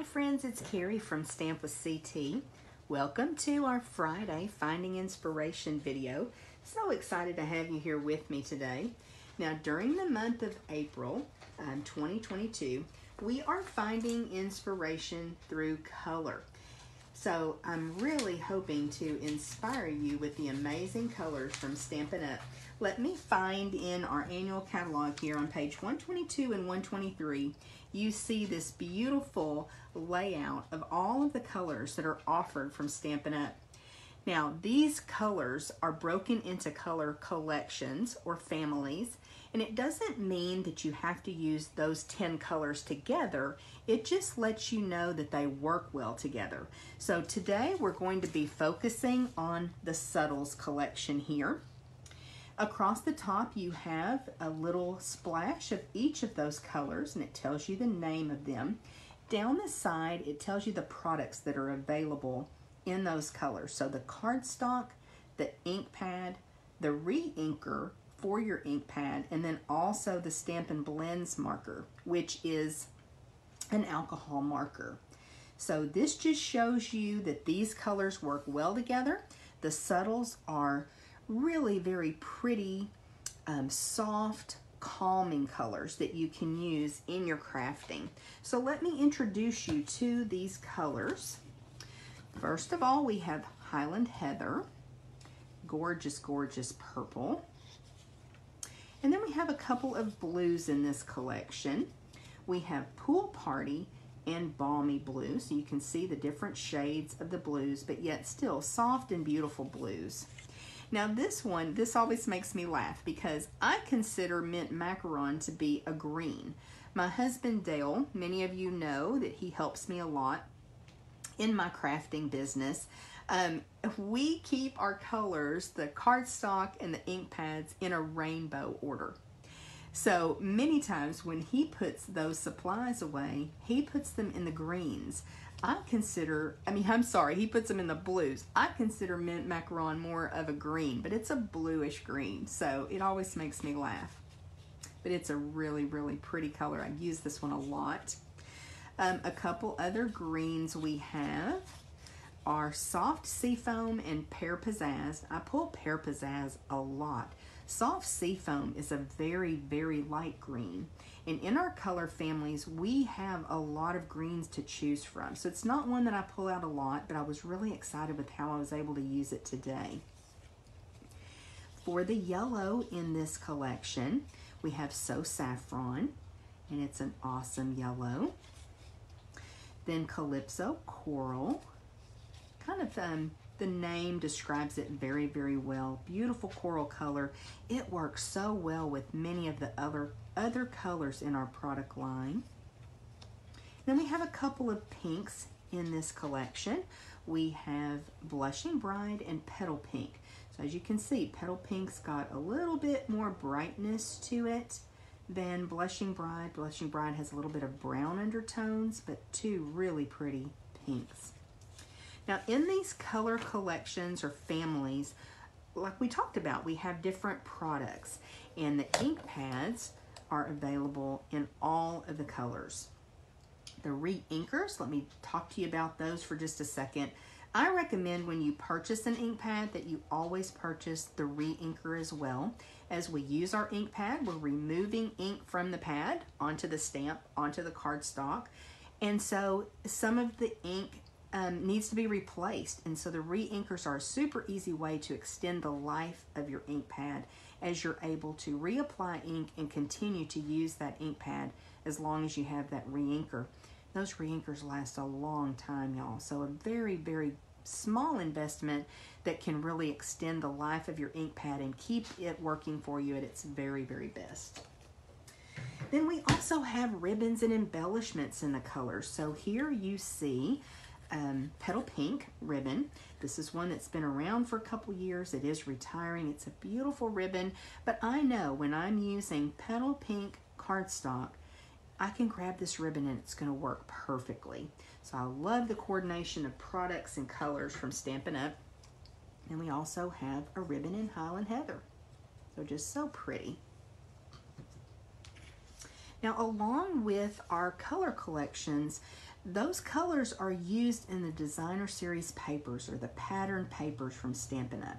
Hi friends, it's Carrie from Stamp with CT. Welcome to our Friday Finding Inspiration video. So excited to have you here with me today. Now during the month of April 2022, we are finding inspiration through color. So I'm really hoping to inspire you with the amazing colors from Stampin' Up. Let me find in our annual catalog here on page 122 and 123, you see this beautiful layout of all of the colors that are offered from Stampin' Up. Now these colors are broken into color collections or families, and it doesn't mean that you have to use those 10 colors together. It just lets you know that they work well together. So today we're going to be focusing on the Subtles collection here. Across the top you have a little splash of each of those colors, and it tells you the name of them. Down the side it tells you the products that are available in those colors. So the cardstock, the ink pad, the re-inker for your ink pad, and then also the Stampin' Blends marker, which is an alcohol marker. So this just shows you that these colors work well together. The Subtles are really very pretty, soft, calming colors that you can use in your crafting. So let me introduce you to these colors. First of all, we have Highland Heather, gorgeous, gorgeous purple. And then we have a couple of blues in this collection. We have Pool Party and Balmy Blue, so you can see the different shades of the blues, but yet still soft and beautiful blues. Now this one, this always makes me laugh because I consider mint macaron to be a green. My husband Dale, many of you know that he helps me a lot in my crafting business. We keep our colors, the cardstock and the ink pads, in a rainbow order. So many times when he puts those supplies away, he puts them in the greens. He puts them in the blues. I consider mint macaron more of a green, but it's a bluish green, so it always makes me laugh. But it's a really, really pretty color. I use this one a lot. A couple other greens we have are Soft Seafoam and Pear Pizzazz. I pull Pear Pizzazz a lot. Soft Seafoam is a very, very light green. And in our color families, we have a lot of greens to choose from. So it's not one that I pull out a lot, but I was really excited with how I was able to use it today. For the yellow in this collection, we have So Saffron, and it's an awesome yellow. Then Calypso Coral, kind of the name describes it very, very well. Beautiful coral color. It works so well with many of the other colors in our product line. Then we have a couple of pinks in this collection. We have Blushing Bride and Petal Pink. So as you can see, Petal Pink's got a little bit more brightness to it than Blushing Bride. Blushing Bride has a little bit of brown undertones, but two really pretty pinks. Now in these color collections or families, like we talked about, we have different products, and the ink pads are available in all of the colors. The re-inkers, let me talk to you about those for just a second. I recommend when you purchase an ink pad that you always purchase the re-inker as well. As we use our ink pad, we're removing ink from the pad onto the stamp, onto the cardstock, and so some of the ink needs to be replaced, and so the re-inkers are a super easy way to extend the life of your ink pad as you're able to reapply ink and continue to use that ink pad as long as you have that re-inker. Those re-inkers last a long time, y'all, so a very, very small investment that can really extend the life of your ink pad and keep it working for you at its very, very best. Then we also have ribbons and embellishments in the colors. So here you see Petal Pink ribbon. This is one that's been around for a couple years. It is retiring. It's a beautiful ribbon, but I know when I'm using Petal Pink cardstock, I can grab this ribbon and it's going to work perfectly. So I love the coordination of products and colors from Stampin' Up. And we also have a ribbon in Highland Heather. So just so pretty. Now, along with our color collections, those colors are used in the designer series papers or the pattern papers from Stampin' Up.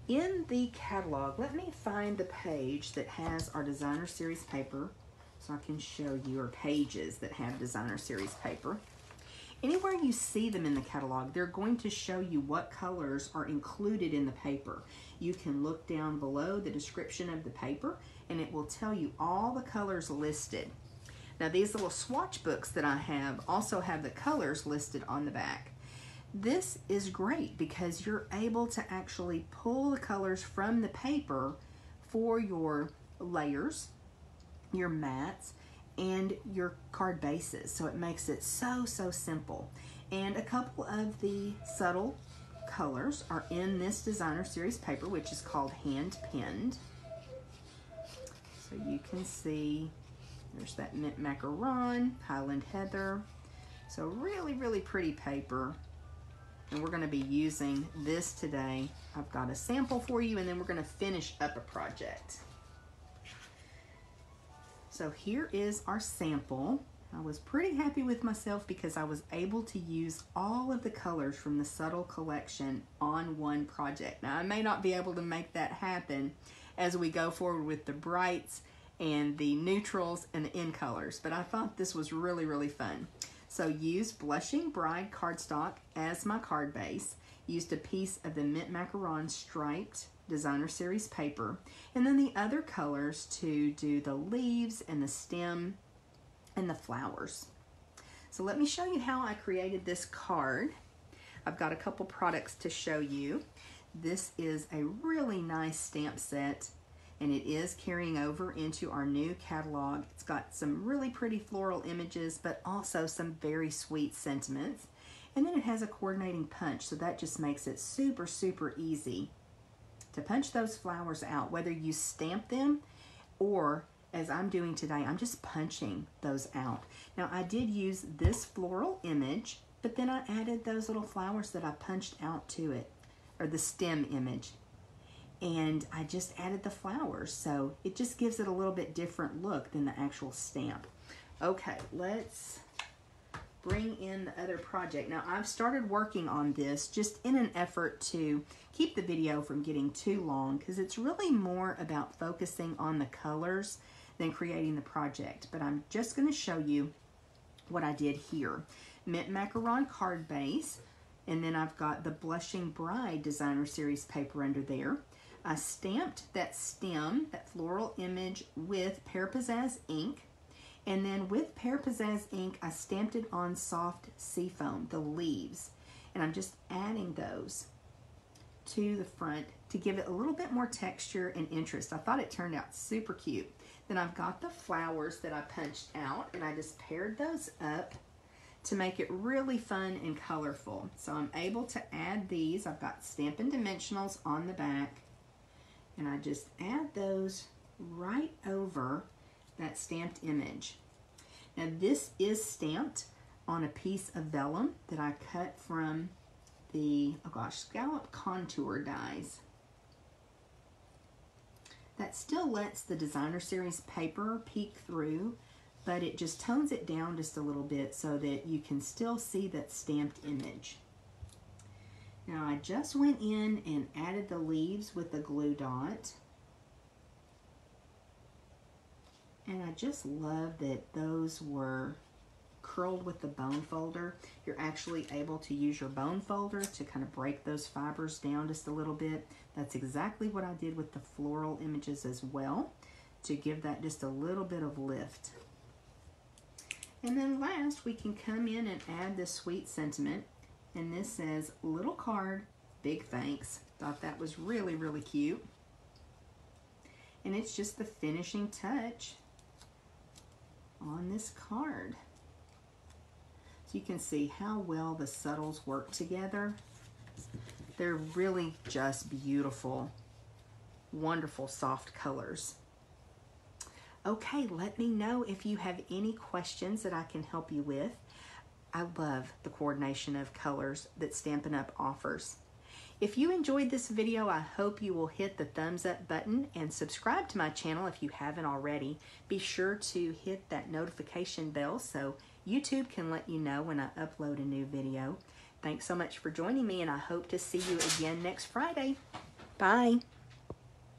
In the catalog, let me find the page that has our designer series paper so I can show you, or pages that have designer series paper. Anywhere you see them in the catalog, they're going to show you what colors are included in the paper. You can look down below the description of the paper and it will tell you all the colors listed. Now these little swatch books that I have also have the colors listed on the back. This is great because you're able to actually pull the colors from the paper for your layers, your mats, and your card bases. So it makes it so simple. And a couple of the subtle colors are in this designer series paper, which is called hand pinned. So you can see there's that mint macaron, Highland heather. So really pretty paper. And we're going to be using this today. I've got a sample for you, and then we're going to finish up a project. So here is our sample. I was pretty happy with myself because I was able to use all of the colors from the Subtle collection on one project. Now I may not be able to make that happen as we go forward with the brights and the neutrals and the in colors, but I thought this was really fun. So use Blushing Bride cardstock as my card base. Used a piece of the mint macaron striped designer series paper, and then the other colors to do the leaves and the stem and the flowers. So let me show you how I created this card. I've got a couple products to show you. This is a really nice stamp set, and it is carrying over into our new catalog. It's got some really pretty floral images, but also some very sweet sentiments. And then it has a coordinating punch, so that just makes it super easy to punch those flowers out, whether you stamp them or, as I'm doing today, I'm just punching those out. Now I did use this floral image, but then I added those little flowers that I punched out to it, or the stem image. And I just added the flowers, so it just gives it a little bit different look than the actual stamp. Okay, let's bring in the other project. Now I've started working on this just in an effort to keep the video from getting too long, because it's really more about focusing on the colors than creating the project. But I'm just going to show you what I did here. Mint macaron card base, and then I've got the Blushing Bride designer series paper under there. I stamped that stem, that floral image, with Pear Pizzazz ink. And then with Pear Pizzazz ink, I stamped it on soft seafoam, the leaves. And I'm just adding those to the front to give it a little bit more texture and interest. I thought it turned out super cute. Then I've got the flowers that I punched out, and I just paired those up to make it really fun and colorful. So I'm able to add these. I've got Stampin' Dimensionals on the back, and I just add those right over that stamped image. Now this is stamped on a piece of vellum that I cut from the, oh gosh, scallop contour dies. That still lets the designer series paper peek through, but it just tones it down just a little bit so that you can still see that stamped image. Now I just went in and added the leaves with the glue dot. And I just love that those were curled with the bone folder. You're actually able to use your bone folder to kind of break those fibers down just a little bit. That's exactly what I did with the floral images as well, to give that just a little bit of lift. And then last, we can come in and add this sweet sentiment. And this says, little card, big thanks. Thought that was really cute. And it's just the finishing touch on this card. So you can see how well the subtles work together. They're really just beautiful, wonderful soft colors. Okay, let me know if you have any questions that I can help you with. I love the coordination of colors that Stampin' Up! Offers. If you enjoyed this video, I hope you will hit the thumbs up button and subscribe to my channel if you haven't already. Be sure to hit that notification bell so YouTube can let you know when I upload a new video. Thanks so much for joining me, and I hope to see you again next Friday. Bye.